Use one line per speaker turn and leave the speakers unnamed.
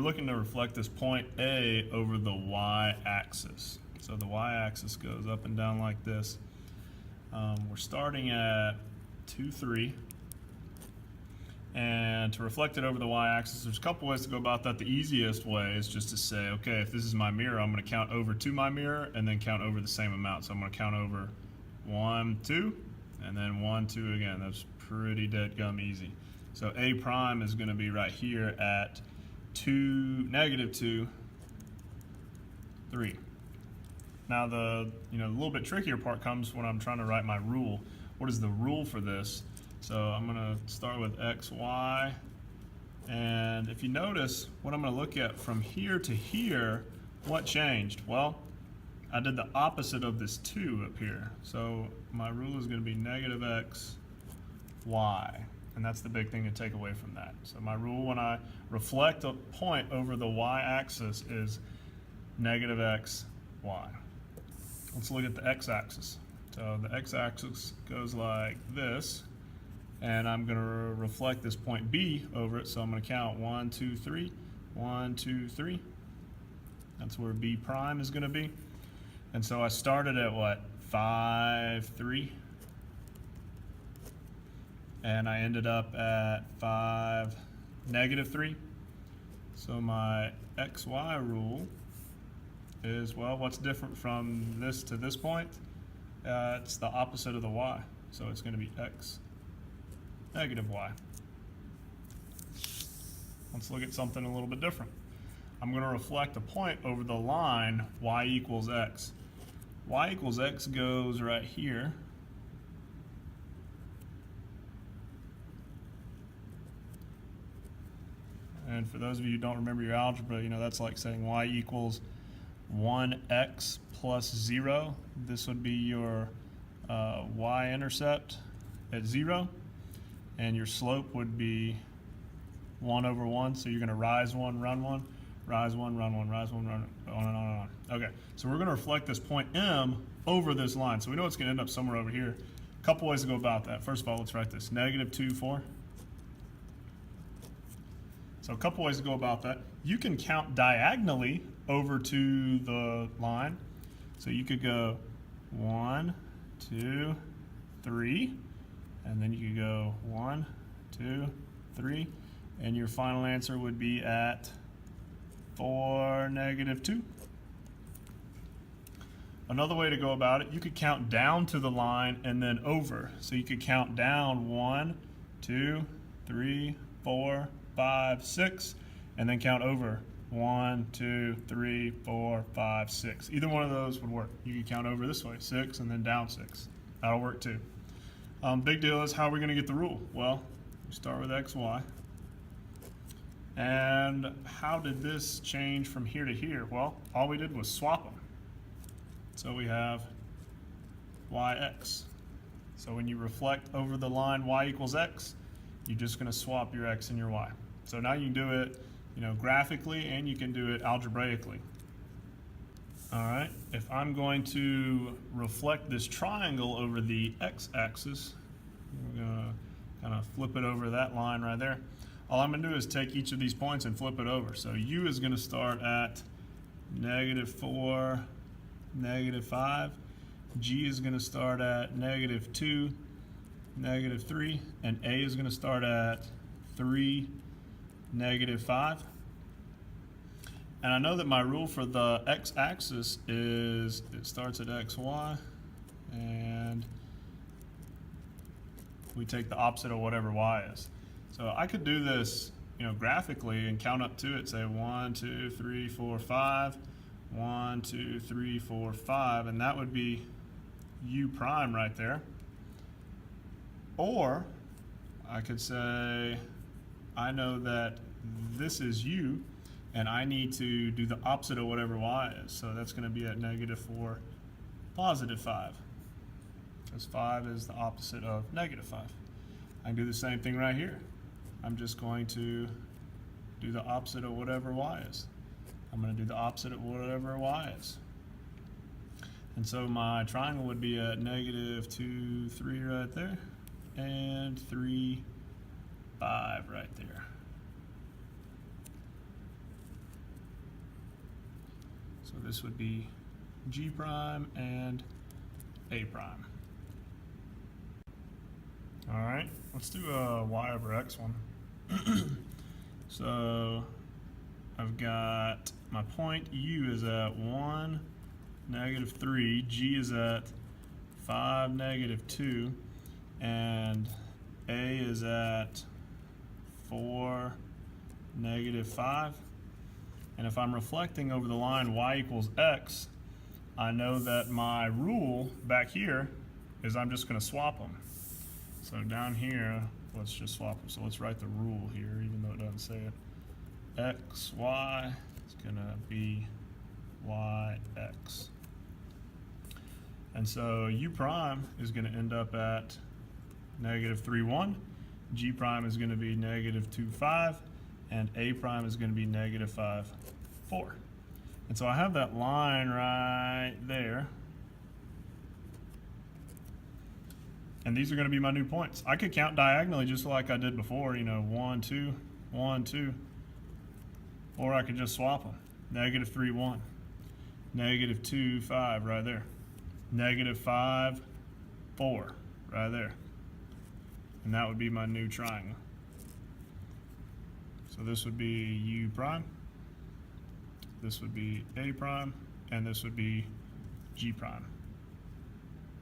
looking to reflect this point A over the y-axis. So the y-axis goes up and down like this. We're starting at 2, 3. And to reflect it over the y-axis, there's a couple ways to go about that. The easiest way is just to say, okay, if this is my mirror, I'm going to count over to my mirror and then count over the same amount. So I'm going to count over 1, 2, and then 1, 2 again. That's pretty dead gum easy. So A prime is going to be right here at -2, 3. Now the little bit trickier part comes when I'm trying to write my rule. What is the rule for this? So I'm going to start with x, y, and if you notice what I'm going to look at from here to here, what changed? Well, I did the opposite of this 2 up here. So my rule is going to be -x, y, and that's the big thing to take away from that. So my rule when I reflect a point over the y-axis is -x, y. Let's look at the x-axis. So the x-axis goes like this. And I'm going to reflect this point B over it, so I'm going to count 1, 2, 3, 1, 2, 3. That's where B prime is going to be. And so I started at what? 5, 3. And I ended up at 5, -3. So my XY rule is, well, what's different from this to this point? It's the opposite of the Y. So it's going to be X, -y. Let's look at something a little bit different. I'm going to reflect a point over the line y equals x. Y equals x goes right here. And for those of you who don't remember your algebra, that's like saying y equals 1x plus 0. This would be your y-intercept at 0. And your slope would be 1 over 1, so you're going to rise 1, run 1, rise 1, run 1, rise 1, run on and on and on. Okay, so we're going to reflect this point M over this line. So we know it's going to end up somewhere over here. A couple ways to go about that. First of all, let's write this, -2, 4. So a couple ways to go about that. You can count diagonally over to the line. So you could go 1, 2, 3. And then you could go 1, 2, 3, and your final answer would be at 4, -2. Another way to go about it, you could count down to the line and then over. So you could count down 1, 2, 3, 4, 5, 6, and then count over 1, 2, 3, 4, 5, 6. Either one of those would work. You could count over this way, 6, and then down 6. That'll work too. Big deal is how are we going to get the rule? Well, we start with x, y. And how did this change from here to here? Well, all we did was swap them. So we have yx. So when you reflect over the line y equals x, you're just going to swap your x and your y. So now you can do it, graphically, and you can do it algebraically. All right, if I'm going to reflect this triangle over the x-axis, we're going to kind of flip it over that line right there. All I'm going to do is take each of these points and flip it over. So u is going to start at -4, -5. G is going to start at -2, -3. And A is going to start at 3, -5. And I know that my rule for the x-axis is it starts at xy, and we take the opposite of whatever y is. So I could do this, graphically and count up to it, say 1, 2, 3, 4, 5, 1, 2, 3, 4, 5, and that would be u prime right there. Or I could say I know that this is u, and I need to do the opposite of whatever y is. So that's going to be at -4, +5. Because 5 is the opposite of -5. I can do the same thing right here. I'm just going to do the opposite of whatever y is. I'm going to do the opposite of whatever y is. And so my triangle would be at -2, 3 right there, and 3, 5 right there. So this would be G prime and A prime. All right, let's do a y over x one. So I've got my point U is at 1, -3, G is at 5, -2, and A is at 4, -5. And if I'm reflecting over the line y equals x, I know that my rule back here is I'm just going to swap them. So down here, let's just swap them. So let's write the rule here, even though it doesn't say it. X, y is going to be y, x. And so U prime is going to end up at -3, 1. G prime is going to be -2, 5. And A prime is going to be -5, 4. And so I have that line right there. And these are going to be my new points. I could count diagonally just like I did before, you know, 1, 2, 1, 2. Or I could just swap them. -3, 1. -2, 5 right there. -5, 4 right there. And that would be my new triangle. So this would be U prime, this would be A prime, and this would be G prime.